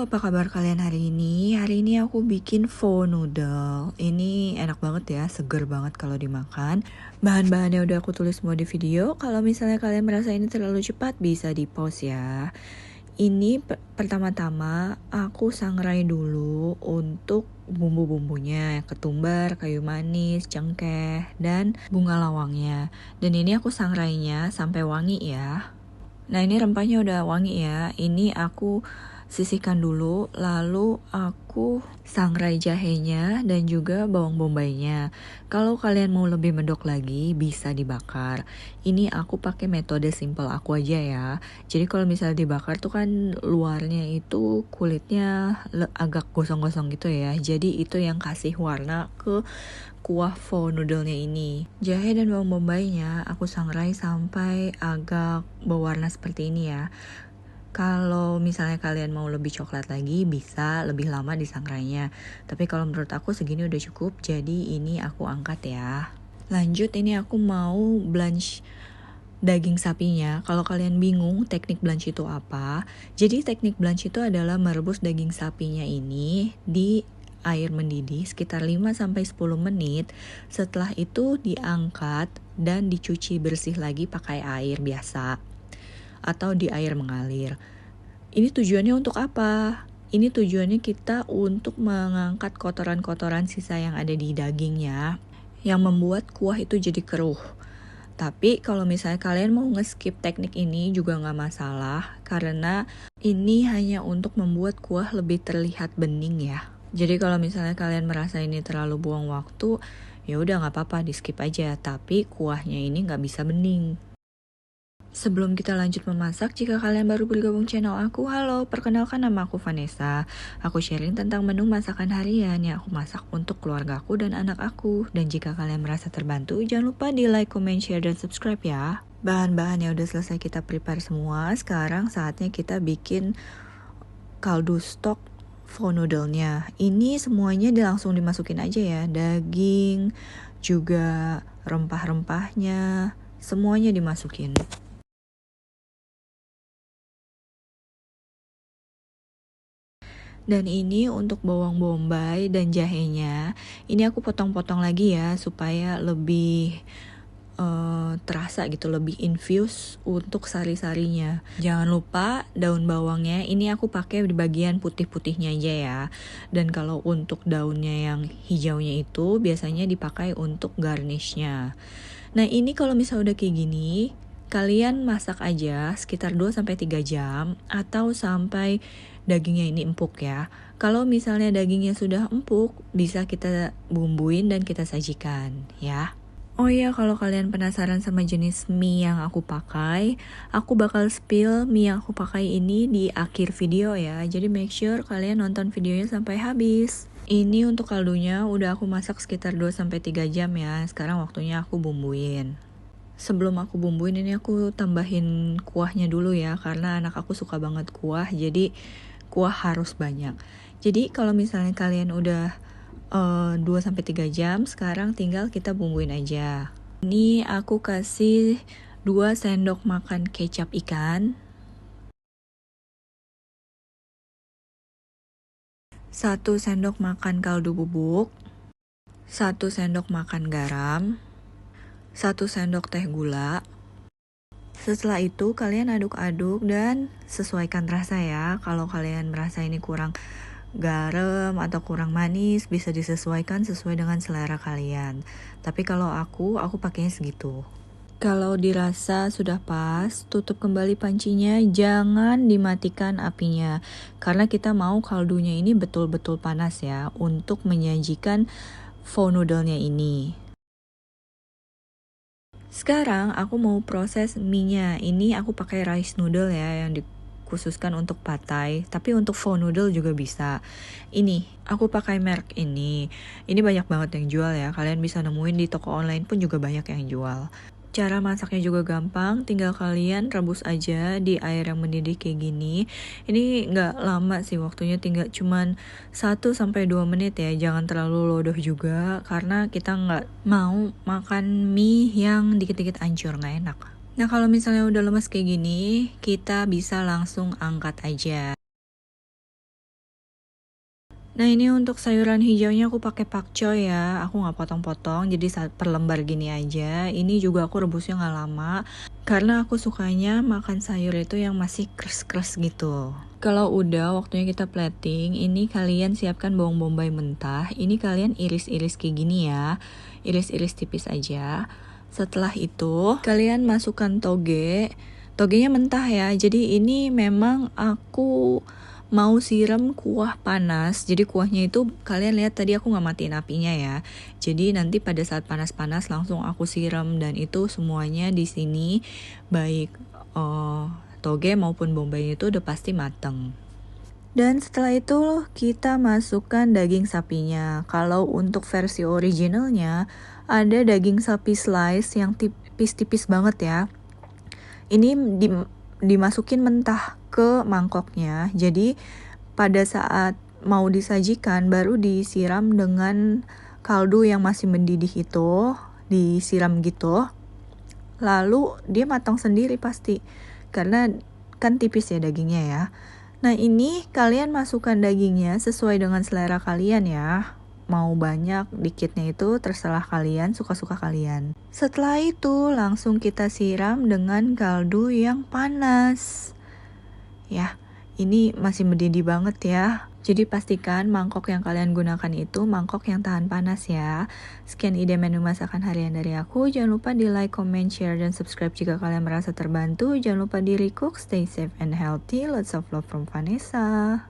Halo, apa kabar kalian hari ini? Hari ini aku bikin pho noodle. Ini enak banget ya, seger banget kalau dimakan. Bahan-bahannya udah aku tulis semua di video. Kalau misalnya kalian merasa ini terlalu cepat, bisa di-pause ya. Ini pertama-tama aku sangrai dulu untuk bumbu-bumbunya, ketumbar, kayu manis, cengkeh, dan bunga lawangnya. Dan ini aku sangrainya sampai wangi ya. Nah, ini rempahnya udah wangi ya. Ini aku sisihkan dulu, lalu aku sangrai jahenya dan juga bawang bombaynya. Kalau kalian mau lebih medok lagi, bisa dibakar. Ini aku pakai metode simple aku aja ya. Jadi kalau misalnya dibakar tuh kan luarnya itu kulitnya agak gosong-gosong gitu ya. Jadi itu yang kasih warna ke kuah pho noodle-nya ini. Jahe dan bawang bombaynya aku sangrai sampai agak berwarna seperti ini ya. Kalau misalnya kalian mau lebih coklat lagi, bisa lebih lama disangrainya. Tapi kalau menurut aku segini udah cukup, jadi ini aku angkat ya. Lanjut, ini aku mau blanch daging sapinya. Kalau kalian bingung teknik blanch itu apa, jadi teknik blanch itu adalah merebus daging sapinya ini di air mendidih sekitar 5-10 menit. Setelah itu diangkat dan dicuci bersih lagi pakai air biasa atau di air mengalir. Ini tujuannya untuk apa? Ini tujuannya kita untuk mengangkat kotoran-kotoran sisa yang ada di dagingnya yang membuat kuah itu jadi keruh. Tapi kalau misalnya kalian mau nge-skip teknik ini juga nggak masalah, karena ini hanya untuk membuat kuah lebih terlihat bening ya. Jadi kalau misalnya kalian merasa ini terlalu buang waktu, ya udah nggak apa-apa, di-skip aja. Tapi kuahnya ini nggak bisa bening. Sebelum kita lanjut memasak, jika kalian baru bergabung channel aku, halo, perkenalkan nama aku Vanessa. Aku sharing tentang menu masakan harian yang aku masak untuk keluargaku dan anak aku. Dan jika kalian merasa terbantu, jangan lupa di like, comment, share, dan subscribe ya. Bahan-bahannya udah selesai kita prepare semua. Sekarang saatnya kita bikin kaldu stok pho noodle-nya. Ini semuanya langsung dimasukin aja ya. Daging, juga rempah-rempahnya, semuanya dimasukin. Dan ini untuk bawang bombay dan jahenya, ini aku potong-potong lagi ya supaya lebih terasa gitu, lebih infuse untuk sari-sarinya. Jangan lupa daun bawangnya, ini aku pakai di bagian putih-putihnya aja ya. Dan kalau untuk daunnya yang hijaunya itu biasanya dipakai untuk garnishnya. Nah, ini kalau misalnya udah kayak gini, kalian masak aja sekitar 2-3 jam atau sampai dagingnya ini empuk ya. Kalau misalnya dagingnya sudah empuk, bisa kita bumbuin dan kita sajikan ya. Oh iya, kalau kalian penasaran sama jenis mie yang aku pakai, aku bakal spill mie yang aku pakai ini di akhir video ya. Jadi make sure kalian nonton videonya sampai habis. Ini untuk kaldunya udah aku masak sekitar 2-3 jam ya. Sekarang waktunya aku bumbuin. Sebelum aku bumbuin ini aku tambahin kuahnya dulu ya, karena anak aku suka banget kuah, jadi kuah harus banyak. Jadi kalau misalnya kalian udah 2-3 jam, sekarang tinggal kita bumbuin aja. Ini aku kasih 2 sendok makan kecap ikan, 1 sendok makan kaldu bubuk, 1 sendok makan garam, 1 sendok teh gula. Setelah itu kalian aduk-aduk dan sesuaikan rasa ya. Kalau kalian merasa ini kurang garam atau kurang manis, bisa disesuaikan sesuai dengan selera kalian. Tapi kalau aku pakainya segitu. Kalau dirasa sudah pas, tutup kembali pancinya, jangan dimatikan apinya. Karena kita mau kaldunya ini betul-betul panas ya, untuk menyajikan pho noodle-nya ini. Sekarang aku mau proses mie-nya. Ini aku pakai rice noodle ya, yang dikhususkan untuk pad thai, tapi untuk pho noodle juga bisa. Ini aku pakai merek ini. Ini banyak banget yang jual ya. Kalian bisa nemuin di toko online pun juga banyak yang jual. Cara masaknya juga gampang, tinggal kalian rebus aja di air yang mendidih kayak gini. Ini nggak lama sih waktunya, tinggal cuman 1-2 menit ya. Jangan terlalu lodoh juga, karena kita nggak mau makan mie yang dikit-dikit hancur, nggak enak. Nah, kalau misalnya udah lemes kayak gini, kita bisa langsung angkat aja. Nah ini untuk sayuran hijaunya aku pakai pakcoy ya, aku nggak potong-potong, jadi per lembar gini aja. Ini juga aku rebusnya nggak lama, karena aku sukanya makan sayur itu yang masih kres-kres gitu. Kalau udah waktunya kita plating, ini kalian siapkan bawang bombay mentah. Ini kalian iris-iris kayak gini ya, iris-iris tipis aja. Setelah itu kalian masukkan toge. Togenya mentah ya, jadi ini memang aku mau siram kuah panas. Jadi kuahnya itu kalian lihat tadi aku nggak matiin apinya ya. Jadi nanti pada saat panas-panas langsung aku siram, dan itu semuanya di sini baik toge maupun bombay itu udah pasti mateng. Dan setelah itu kita masukkan daging sapinya. Kalau untuk versi originalnya ada daging sapi slice yang tipis-tipis banget ya. Ini dimasukin mentah ke mangkoknya. Jadi pada saat mau disajikan baru disiram dengan kaldu yang masih mendidih itu, disiram gitu. Lalu dia matang sendiri pasti, karena kan tipis ya dagingnya ya. Nah ini kalian masukkan dagingnya sesuai dengan selera kalian ya. Mau banyak, dikitnya itu terserah kalian, suka-suka kalian. Setelah itu langsung kita siram dengan kaldu yang panas. Ya, ini masih mendidih banget ya. Jadi pastikan mangkok yang kalian gunakan itu mangkok yang tahan panas ya. Sekian ide menu masakan harian dari aku. Jangan lupa di like, comment, share, dan subscribe jika kalian merasa terbantu. Jangan lupa di recook, stay safe and healthy. Lots of love from Vanessa.